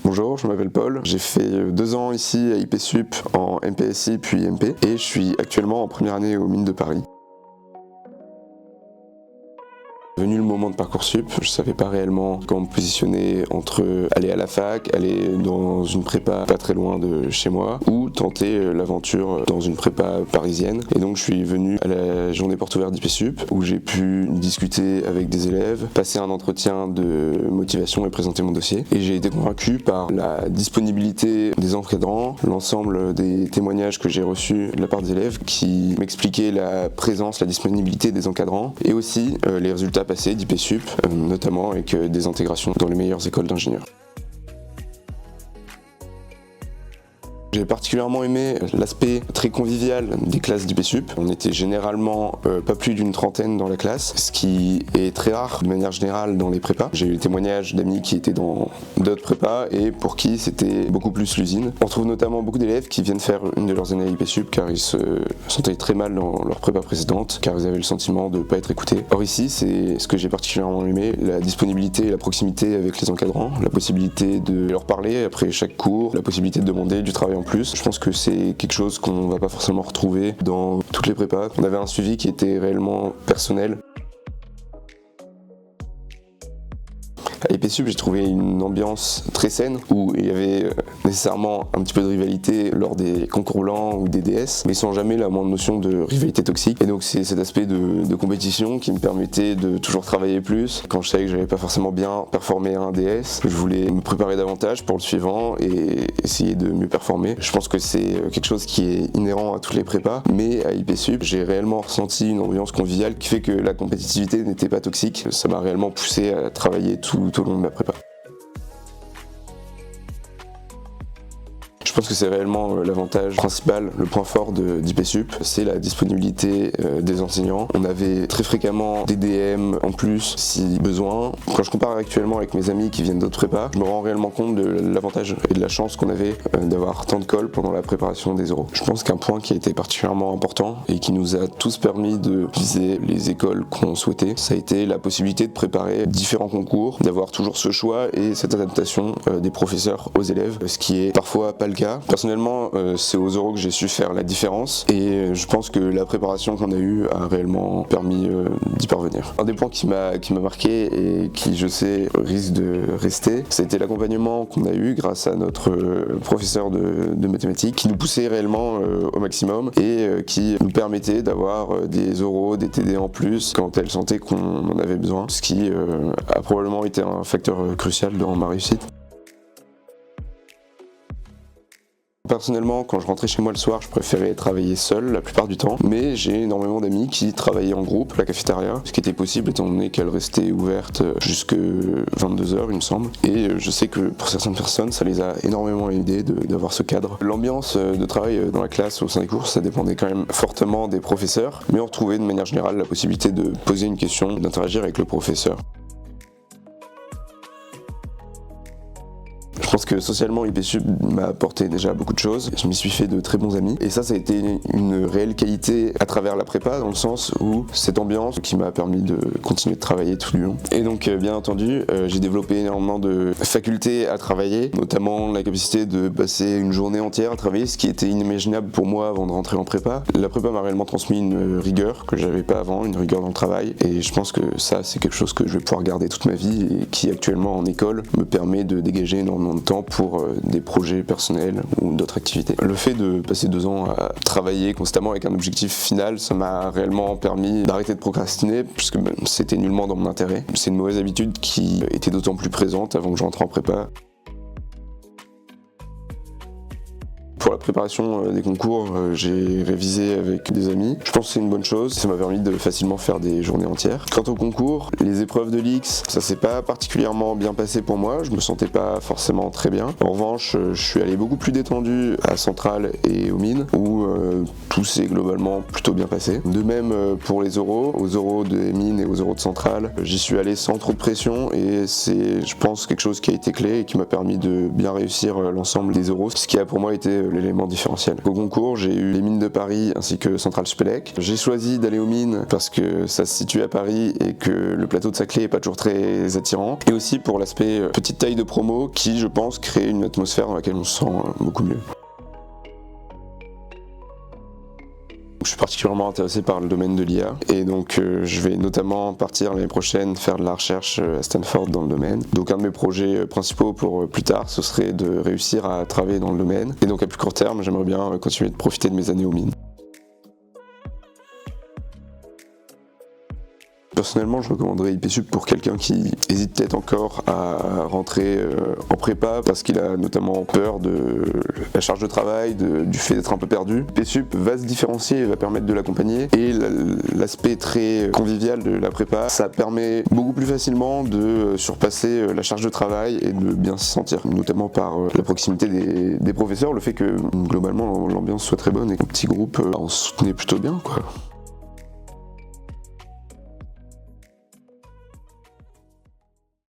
Bonjour, je m'appelle Paul, j'ai fait 2 ans ici à IPSUP en MPSI puis MP et je suis actuellement en première année aux Mines de Paris. Venu le moment de Parcoursup, je savais pas réellement comment me positionner entre aller à la fac, aller dans une prépa pas très loin de chez moi ou tenter l'aventure dans une prépa parisienne. Et donc je suis venu à la journée porte ouverte d'IPSUP où j'ai pu discuter avec des élèves, passer un entretien de motivation et présenter mon dossier. Et j'ai été convaincu par la disponibilité des encadrants, l'ensemble des témoignages que j'ai reçus de la part des élèves qui m'expliquaient la présence, la disponibilité des encadrants et aussi les résultats passé d'IPSUP, notamment avec des intégrations dans les meilleures écoles d'ingénieurs. J'ai particulièrement aimé l'aspect très convivial des classes d'IPSUP. On était généralement pas plus d'une trentaine dans la classe, ce qui est très rare de manière générale dans les prépas. J'ai eu des témoignages d'amis qui étaient dans d'autres prépas et pour qui c'était beaucoup plus l'usine. On trouve notamment beaucoup d'élèves qui viennent faire une de leurs années à IPSUP car ils se sentaient très mal dans leur prépa précédente, car ils avaient le sentiment de ne pas être écoutés. Or ici, c'est ce que j'ai particulièrement aimé, la disponibilité et la proximité avec les encadrants, la possibilité de leur parler après chaque cours, la possibilité de demander du travail en plus. Je pense que c'est quelque chose qu'on va pas forcément retrouver dans toutes les prépas. On avait un suivi qui était réellement personnel. À IPSUP, j'ai trouvé une ambiance très saine où il y avait nécessairement un petit peu de rivalité lors des concours blancs ou des DS, mais sans jamais la moindre notion de rivalité toxique. Et donc c'est cet aspect de compétition qui me permettait de toujours travailler plus. Quand je savais que j'avais pas forcément bien performé à un DS, je voulais me préparer davantage pour le suivant et essayer de mieux performer. Je pense que c'est quelque chose qui est inhérent à toutes les prépas, mais à IPSUP, j'ai réellement ressenti une ambiance conviviale qui fait que la compétitivité n'était pas toxique. Ça m'a réellement poussé à travailler tout au long de ma prépa. Je pense que c'est réellement l'avantage principal, le point fort d'IPSUP, c'est la disponibilité des enseignants. On avait très fréquemment des DM en plus si besoin. Quand je compare actuellement avec mes amis qui viennent d'autres prépas, je me rends réellement compte de l'avantage et de la chance qu'on avait d'avoir tant de colle pendant la préparation des oraux. Je pense qu'un point qui a été particulièrement important et qui nous a tous permis de viser les écoles qu'on souhaitait, ça a été la possibilité de préparer différents concours, d'avoir toujours ce choix et cette adaptation des professeurs aux élèves, ce qui est parfois pas le cas. Personnellement, c'est aux oraux que j'ai su faire la différence et je pense que la préparation qu'on a eue a réellement permis d'y parvenir. Un des points qui m'a marqué et qui, je sais, risque de rester, c'était l'accompagnement qu'on a eu grâce à notre professeur de mathématiques qui nous poussait réellement au maximum et qui nous permettait d'avoir des oraux, des TD en plus quand elle sentait qu'on en avait besoin, ce qui a probablement été un facteur crucial dans ma réussite. Personnellement, quand je rentrais chez moi le soir, je préférais travailler seul la plupart du temps, mais j'ai énormément d'amis qui travaillaient en groupe à la cafétéria, ce qui était possible étant donné qu'elle restait ouverte jusque 22h il me semble, et je sais que pour certaines personnes ça les a énormément aidés d'avoir ce cadre. L'ambiance de travail dans la classe au sein des cours, ça dépendait quand même fortement des professeurs, mais on retrouvait de manière générale la possibilité de poser une question, d'interagir avec le professeur. Je pense que socialement, IPSUP m'a apporté déjà beaucoup de choses. Je m'y suis fait de très bons amis. Et ça a été une réelle qualité à travers la prépa, dans le sens où cette ambiance qui m'a permis de continuer de travailler tout le long. Et donc, bien entendu, j'ai développé énormément de facultés à travailler, notamment la capacité de passer une journée entière à travailler, ce qui était inimaginable pour moi avant de rentrer en prépa. La prépa m'a réellement transmis une rigueur que j'avais pas avant, une rigueur dans le travail. Et je pense que ça, c'est quelque chose que je vais pouvoir garder toute ma vie et qui, actuellement, en école, me permet de dégager énormément de temps pour des projets personnels ou d'autres activités. Le fait de passer 2 ans à travailler constamment avec un objectif final, ça m'a réellement permis d'arrêter de procrastiner puisque c'était nullement dans mon intérêt. C'est une mauvaise habitude qui était d'autant plus présente avant que je rentre en prépa. Pour la préparation des concours, j'ai révisé avec des amis. Je pense que c'est une bonne chose, ça m'a permis de facilement faire des journées entières. Quant au concours, les épreuves de l'X, ça s'est pas particulièrement bien passé pour moi, je me sentais pas forcément très bien. En revanche, je suis allé beaucoup plus détendu à Centrale et aux Mines, où tout s'est globalement plutôt bien passé. De même pour les oraux, aux oraux des Mines et aux oraux de Centrale, j'y suis allé sans trop de pression et c'est, je pense, quelque chose qui a été clé et qui m'a permis de bien réussir l'ensemble des oraux, ce qui a pour moi été l'élément élément différentiel. Au concours, j'ai eu les mines de Paris ainsi que Centrale Supélec. J'ai choisi d'aller aux mines parce que ça se situe à Paris et que le plateau de Saclay est pas toujours très attirant. Et aussi pour l'aspect petite taille de promo qui, je pense, crée une atmosphère dans laquelle on se sent beaucoup mieux. Je suis particulièrement intéressé par le domaine de l'IA et donc je vais notamment partir l'année prochaine faire de la recherche à Stanford dans le domaine. Donc un de mes projets principaux pour plus tard, ce serait de réussir à travailler dans le domaine. Et donc à plus court terme, j'aimerais bien continuer de profiter de mes années aux mines. Personnellement, je recommanderais IPSup pour quelqu'un qui hésite peut-être encore à rentrer en prépa parce qu'il a notamment peur de la charge de travail, du fait d'être un peu perdu. IPSup va se différencier et va permettre de l'accompagner. Et l'aspect très convivial de la prépa, ça permet beaucoup plus facilement de surpasser la charge de travail et de bien s'y sentir, notamment par la proximité des professeurs, le fait que globalement l'ambiance soit très bonne et qu'un petit groupe, on se soutenait plutôt bien, quoi.